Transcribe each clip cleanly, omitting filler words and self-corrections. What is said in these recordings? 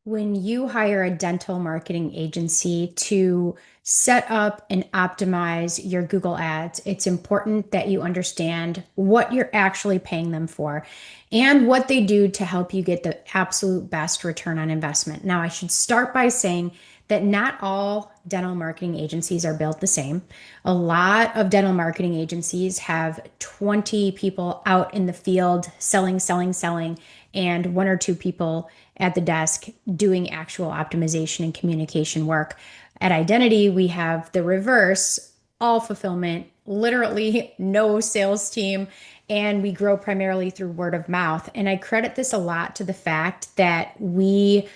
When you hire a dental marketing agency to set up and optimize your Google Ads, it's important that you understand what you're actually paying them for and what they do to help you get the absolute best return on investment. Now, I should start by saying that not all dental marketing agencies are built the same. A lot of dental marketing agencies have 20 people out in the field selling, and one or two people at the desk doing actual optimization and communication work. At Identity, we have the reverse, all fulfillment, literally no sales team, and we grow primarily through word of mouth. And I credit this a lot to the fact that we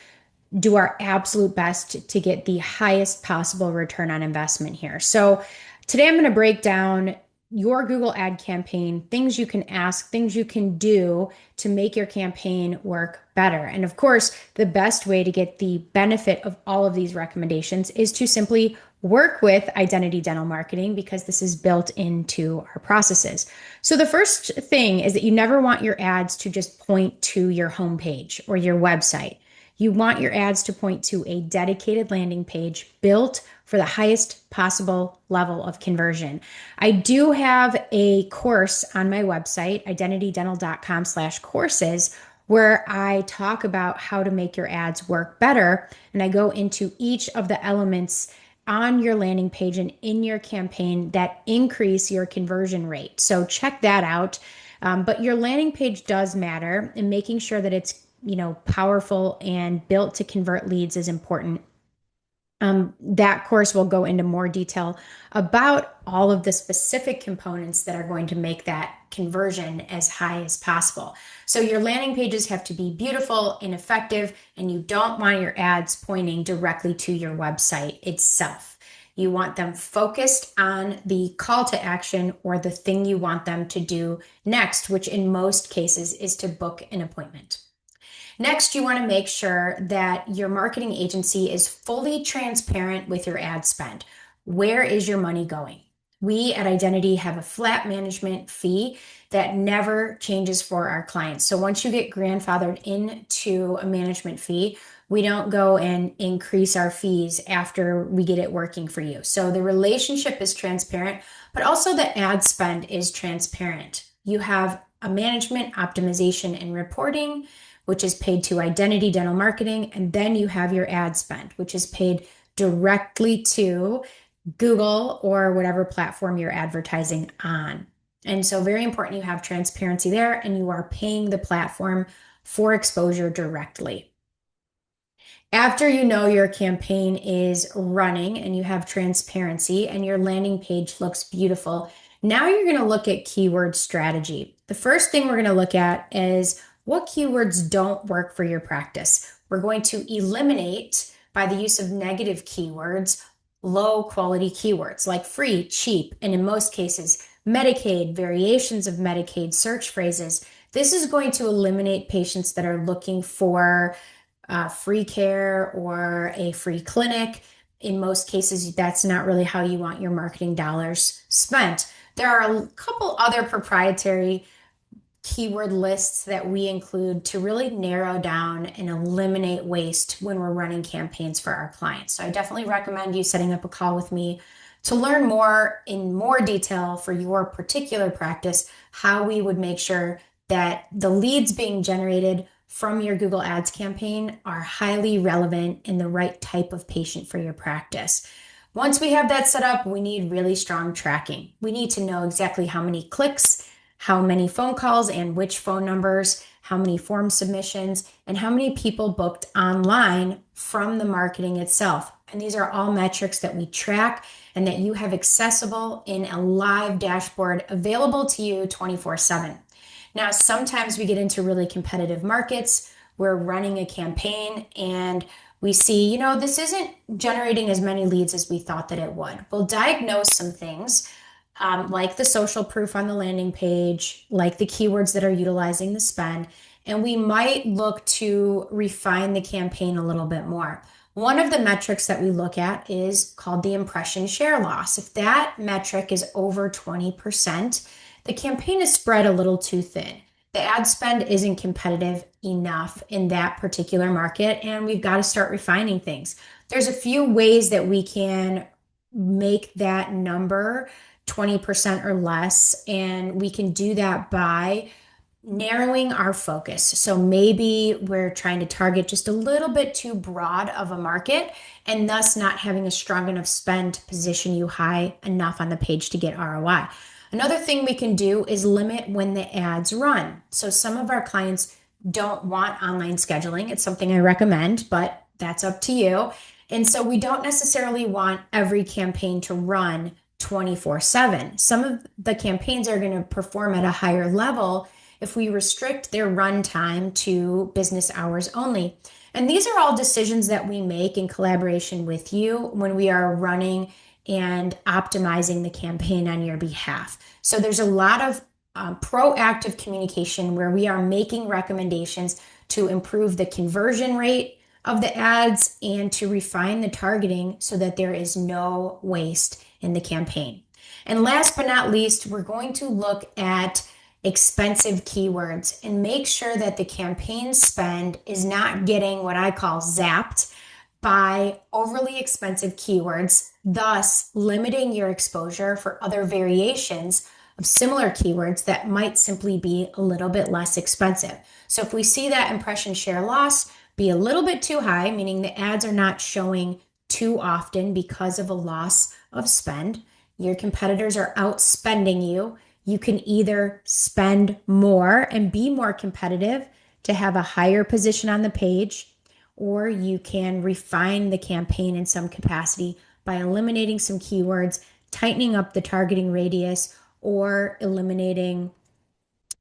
do our absolute best to get the highest possible return on investment here. So today I'm going to break down your Google ad campaign, things you can ask, things you can do to make your campaign work better. And of course, the best way to get the benefit of all of these recommendations is to simply work with Identity Dental Marketing because this is built into our processes. So the first thing is that you never want your ads to just point to your homepage or your website. You want your ads to point to a dedicated landing page built for the highest possible level of conversion. I do have a course on my website, identitydental.com/courses, where I talk about how to make your ads work better. And I go into each of the elements on your landing page and in your campaign that increase your conversion rate. So check that out. But your landing page does matter, and making sure that it's powerful and built to convert leads is important. That course will go into more detail about all of the specific components that are going to make that conversion as high as possible. So your landing pages have to be beautiful and effective, and you don't want your ads pointing directly to your website itself. You want them focused on the call to action or the thing you want them to do next, which in most cases is to book an appointment. Next, you want to make sure that your marketing agency is fully transparent with your ad spend. Where is your money going? We at Identity have a flat management fee that never changes for our clients. So once you get grandfathered into a management fee, we don't go and increase our fees after we get it working for you. So the relationship is transparent, but also the ad spend is transparent. You have a management, optimization, and reporting, which is paid to Identity Dental Marketing. And then you have your ad spend, which is paid directly to Google or whatever platform you're advertising on. And so very important you have transparency there, and you are paying the platform for exposure directly. After you know your campaign is running and you have transparency and your landing page looks beautiful, now you're going to look at keyword strategy. The first thing we're going to look at is what keywords don't work for your practice. We're going to eliminate, by the use of negative keywords, low quality keywords like free, cheap, and in most cases, Medicaid, variations of Medicaid, search phrases. This is going to eliminate patients that are looking for free care or a free clinic. In most cases, that's not really how you want your marketing dollars spent. There are a couple other proprietary keyword lists that we include to really narrow down and eliminate waste when we're running campaigns for our clients. So I definitely recommend you setting up a call with me to learn more in more detail for your particular practice, how we would make sure that the leads being generated from your Google Ads campaign are highly relevant and the right type of patient for your practice. Once we have that set up, we need really strong tracking. We need to know exactly how many clicks, how many phone calls and which phone numbers, how many form submissions, and how many people booked online from the marketing itself. And these are all metrics that we track and that you have accessible in a live dashboard available to you 24/7. Now, sometimes we get into really competitive markets. We're running a campaign and we see, this isn't generating as many leads as we thought that it would. We'll diagnose some things like the social proof on the landing page, like the keywords that are utilizing the spend, and we might look to refine the campaign a little bit more. One of the metrics that we look at is called the impression share loss. If that metric is over 20%, the campaign is spread a little too thin. The ad spend isn't competitive enough in that particular market, and we've got to start refining things. There's a few ways that we can make that number 20% or less, and we can do that by narrowing our focus. So maybe we're trying to target just a little bit too broad of a market and thus not having a strong enough spend to position you high enough on the page to get ROI. Another thing we can do is limit when the ads run. So some of our clients don't want online scheduling. It's something I recommend, but that's up to you. And so we don't necessarily want every campaign to run 24/7. Some of the campaigns are going to perform at a higher level if we restrict their runtime to business hours only. And these are all decisions that we make in collaboration with you when we are running and optimizing the campaign on your behalf. So there's a lot of proactive communication where we are making recommendations to improve the conversion rate of the ads and to refine the targeting so that there is no waste in the campaign. And last but not least, we're going to look at expensive keywords and make sure that the campaign spend is not getting what I call zapped by overly expensive keywords, thus limiting your exposure for other variations of similar keywords that might simply be a little bit less expensive. So if we see that impression share loss be a little bit too high, meaning the ads are not showing too often because of a loss of spend, your competitors are outspending you. You can either spend more and be more competitive to have a higher position on the page, or you can refine the campaign in some capacity by eliminating some keywords, tightening up the targeting radius, or eliminating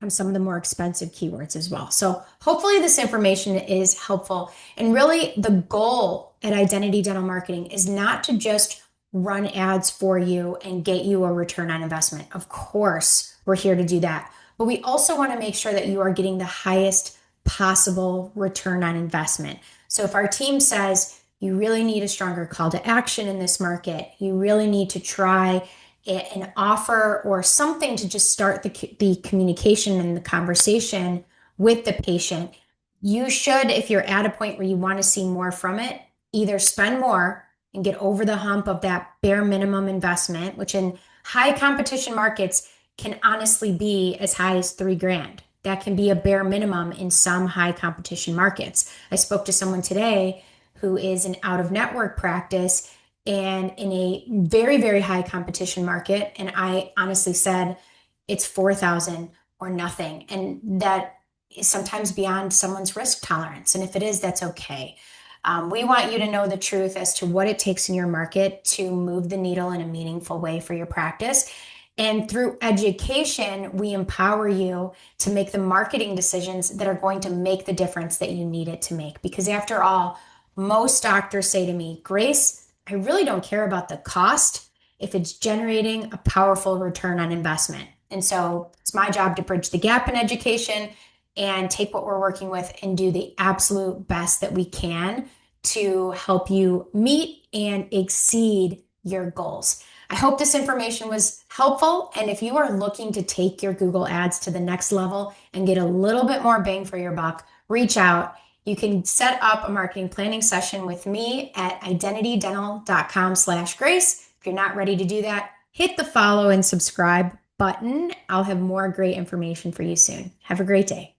some of the more expensive keywords as well. So hopefully this information is helpful. And really the goal at Identity Dental Marketing is not to just run ads for you and get you a return on investment. Of course, we're here to do that. But we also want to make sure that you are getting the highest possible return on investment. So if our team says you really need a stronger call to action in this market, you really need to try an offer or something to just start the communication and the conversation with the patient, you should, if you're at a point where you want to see more from it, either spend more and get over the hump of that bare minimum investment, which in high competition markets can honestly be as high as $3,000. That can be a bare minimum in some high competition markets. I spoke to someone today who is an out of network practice and in a very, very high competition market. And I honestly said, it's 4,000 or nothing. And that is sometimes beyond someone's risk tolerance. And if it is, that's okay. We want you to know the truth as to what it takes in your market to move the needle in a meaningful way for your practice. And through education, we empower you to make the marketing decisions that are going to make the difference that you need it to make. Because after all, most doctors say to me, Grace, I really don't care about the cost if it's generating a powerful return on investment. And so it's my job to bridge the gap in education and take what we're working with and do the absolute best that we can to help you meet and exceed your goals. I hope this information was helpful. And if you are looking to take your Google Ads to the next level and get a little bit more bang for your buck, reach out. You can set up a marketing planning session with me at identitydental.com/Grace. If you're not ready to do that, hit the follow and subscribe button. I'll have more great information for you soon. Have a great day.